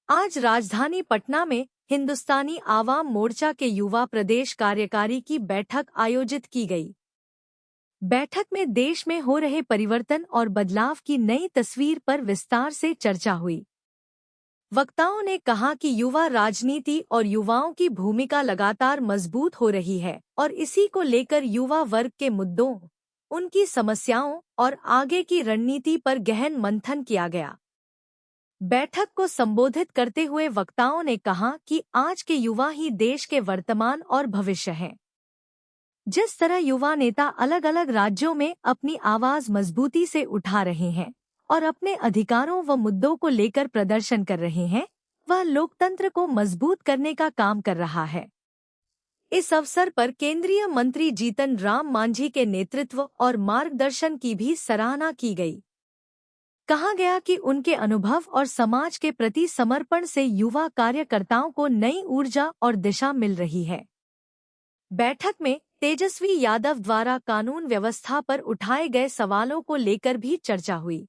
आज राजधानी पटना में हिंदुस्तानी आवाम मोर्चा के युवा प्रदेश कार्यकारी की बैठक आयोजित की गई। बैठक में देश में हो रहे परिवर्तन और बदलाव की नई तस्वीर पर विस्तार से चर्चा हुई। वक्ताओं ने कहा कि युवा राजनीति और युवाओं की भूमिका लगातार मजबूत हो रही है और इसी को लेकर युवा वर्ग के मुद्दों, उनकी समस्याओं और आगे की रणनीति पर गहन मंथन किया गया। बैठक को संबोधित करते हुए वक्ताओं ने कहा कि आज के युवा ही देश के वर्तमान और भविष्य हैं। जिस तरह युवा नेता अलग अलग राज्यों में अपनी आवाज मजबूती से उठा रहे हैं और अपने अधिकारों व मुद्दों को लेकर प्रदर्शन कर रहे हैं, वह लोकतंत्र को मजबूत करने का काम कर रहा है। इस अवसर पर केंद्रीय मंत्री जीतन राम मांझी के नेतृत्व और मार्गदर्शन की भी सराहना की गई। कहा गया कि उनके अनुभव और समाज के प्रति समर्पण से युवा कार्यकर्ताओं को नई ऊर्जा और दिशा मिल रही है। बैठक में तेजस्वी यादव द्वारा कानून व्यवस्था पर उठाए गए सवालों को लेकर भी चर्चा हुई।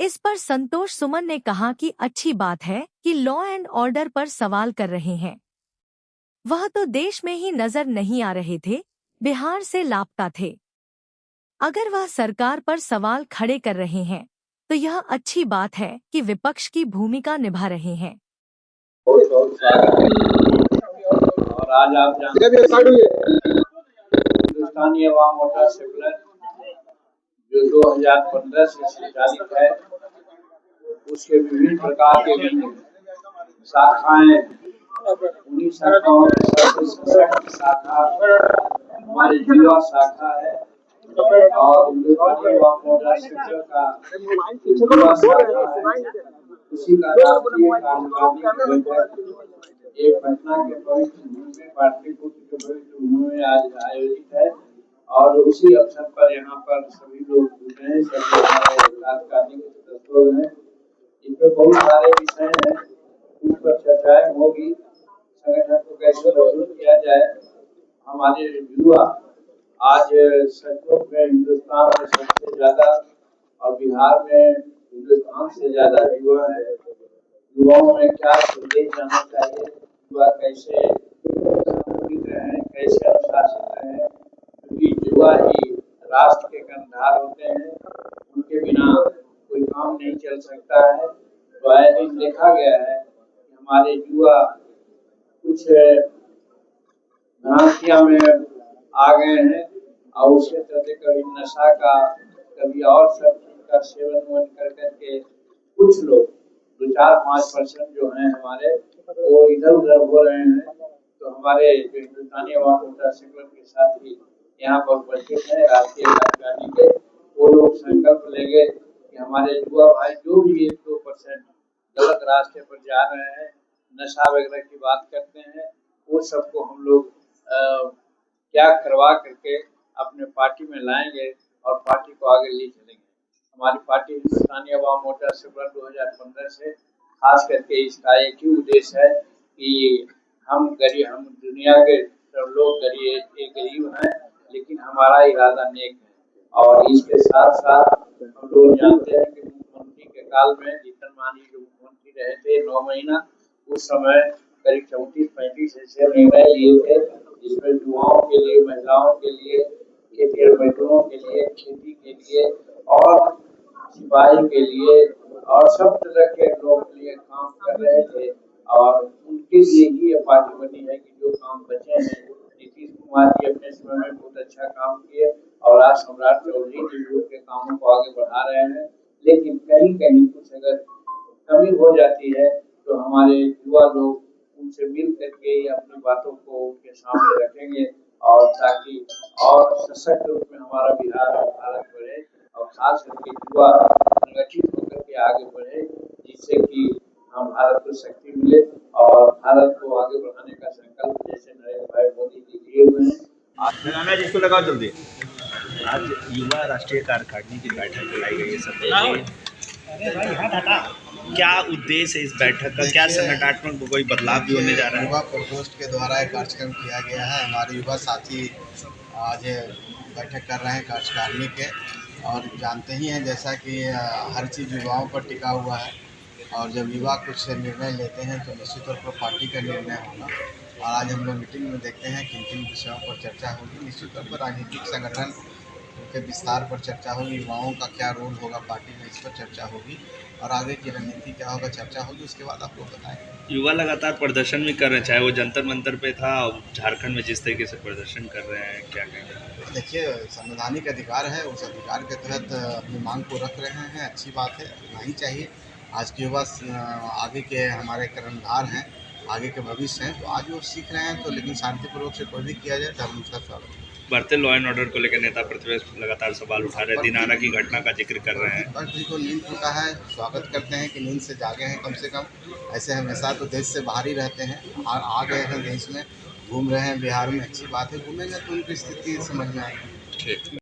इस पर संतोष सुमन ने कहा कि अच्छी बात है कि लॉ एंड ऑर्डर पर सवाल कर रहे हैं। वह तो देश में ही नजर नहीं आ रहे थे, बिहार से लापता थे। अगर वह सरकार पर सवाल खड़े कर रहे हैं तो यह अच्छी बात है कि विपक्ष की भूमिका निभा रहे हैं। और आज आप जानते हैं हिंदुस्तानी अवाम मोर्चा सेकुलर जो 2015 से संचालित है, उसके विभिन्न प्रकार के शाखाएं, उन्हीं शाखाओं में सबसे सशक्त शाखा हमारी युवा शाखा है और हिंदुस्तानी अवाम मोर्चा सेकुलर का युवा शाखा है। उसी का राष्ट्रीय कार्यकारिणी एक पटना के पवित्र भूमि में पाटलिपुत्र के पवित्र भूमि में आज आयोजित है और उसी अवसर पर यहाँ पर सभी लोग जुटे हैं। सभी हमारे कार्यकारिणी के सदस्य हैं। इसमें बहुत सारे विषय हैं, उन पर चर्चाएं होगी। संगठन को कैसे मजबूत किया जाए। हमारे युवा आज सचमुच में हिंदुस्तान में सबसे ज्यादा और बिहार में हिंदुस्तान से ज्यादा युवा है। युवाओं में क्या संदेश जाना चाहिए, युवा कैसे संगठित रहें, कैसे अनुशासित रहें, क्योंकि युवा ही राष्ट्र के कर्णधार होते हैं। उनके बिना कोई काम नहीं चल सकता है। तो आए दिन देखा गया है कि हमारे युवा कुछ भ्रांतियां में आ गए हैं और उसके चलते कभी नशा का, कभी और सब चीज का सेवन कर करके कुछ लोग 2-4-5% जो हैं हमारे, वो इधर उधर हो रहे हैं। तो हमारे जो हिंदुस्तानी अवाम मोर्चा सेकुलर के साथी यहाँ पर उपस्थित हैं राष्ट्रीय कार्यकारिणी के, वो लोग संकल्प लेंगे कि हमारे युवा भाई जो भी 1-2% गलत रास्ते पर जा रहे हैं, नशा वगैरह की बात करते हैं, वो सबको हम लोग त्याग करवा करके अपने पार्टी में लाएंगे और पार्टी को आगे ले चलेंगे। हमारी पार्टी हिंदुस्तानी अवाम मोर्चा सेकुलर 2015 से खास करके इसका एक ही उद्देश्य है कि हम दुनिया के सब लोग गरीब हैं, लेकिन हमारा इरादा नेक है। और इसके साथ साथ हम लोग जानते हैं कि मुख्यमंत्री के काल में जीतन मांझी जो मुख्यमंत्री रहे थे 9 महीना, उस समय करीब 34-35 ऐसे निर्णय लिए थे जिसमें युवाओं के लिए, महिलाओं के लिए, खेती मजदूरों के लिए, खेती के लिए और सिपाही के लिए और सब तरह के लोगों के लिए काम कर रहे थे। और उनके लिए ही ये पार्टी बनी है कि जो काम बचे हैं, नीतीश कुमार जी अपने समय में बहुत अच्छा काम किए और आज सम्राट चौधरी जी उनके कामों को आगे बढ़ा रहे हैं। लेकिन कहीं कहीं कुछ अगर कमी हो जाती है तो हमारे युवा लोग उनसे मिल करके अपनी बातों को उनके सामने रखेंगे और ताकि और सशक्त रूप में हमारा बिहार और भारत बढ़े और खास करके युवा संगठित होकर के आगे बढ़े, जिससे कि हम भारत को शक्ति मिले और भारत को आगे बढ़ाने का संकल्प जैसे नरेंद्र भाई मोदी जी लिए हुए हैं। जिसको लगाओ जल्दी। आज युवा राष्ट्रीय कार्यकारिणी की बैठक बुलाई गई है। क्या उद्देश्य है इस बैठक का, क्या संगठनात्मक कोई बदलाव भी होने जा रहा है? युवा प्रकोष्ठ के द्वारा एक कार्यक्रम किया गया है। हमारे युवा साथी आज बैठक कर रहे हैं कार्यकारिणी के, और जानते ही हैं जैसा कि हर चीज़ युवाओं पर टिका हुआ है। और जब युवा कुछ निर्णय लेते हैं तो निश्चित तौर पर पार्टी का निर्णय होगा। और आज हम लोग मीटिंग में देखते हैं किन किन विषयों पर चर्चा होगी। निश्चित तौर पर राजनीतिक संगठन के विस्तार पर चर्चा होगी, युवाओं का क्या रोल होगा पार्टी में, इस पर चर्चा होगी और आगे की रणनीति क्या होगा चर्चा होगी। उसके बाद आपको बताएंगे। युवा लगातार प्रदर्शन भी कर रहे हैं, चाहे वो जंतर मंतर पे था, झारखंड में जिस तरीके से प्रदर्शन कर रहे हैं, क्या कहेंगे? देखिए, संवैधानिक अधिकार है, उस अधिकार के तहत अपनी मांग को रख रहे हैं, अच्छी बात है, रखना ही चाहिए। आज के युवा आगे के हमारे कर्णधार हैं, आगे के भविष्य हैं, तो आज वो सीख रहे हैं, तो लेकिन शांतिपूर्वक से कोई भी किया जाए तो हम उसका स्वागत करें। बढ़ते लॉ एंड ऑर्डर को लेकर नेता प्रतिपक्ष लगातार सवाल उठा रहे हैं, दिनारा की घटना का जिक्र कर रहे हैं। बस जिनको नींद टूटा है, स्वागत करते हैं कि नींद से जागे हैं कम से कम। ऐसे हमेशा तो देश से बाहर ही रहते हैं और आ गए हैं देश में, घूम रहे हैं बिहार में, अच्छी बात है, घूमेंगे तो उनकी स्थिति समझ में आएगी। ठीक।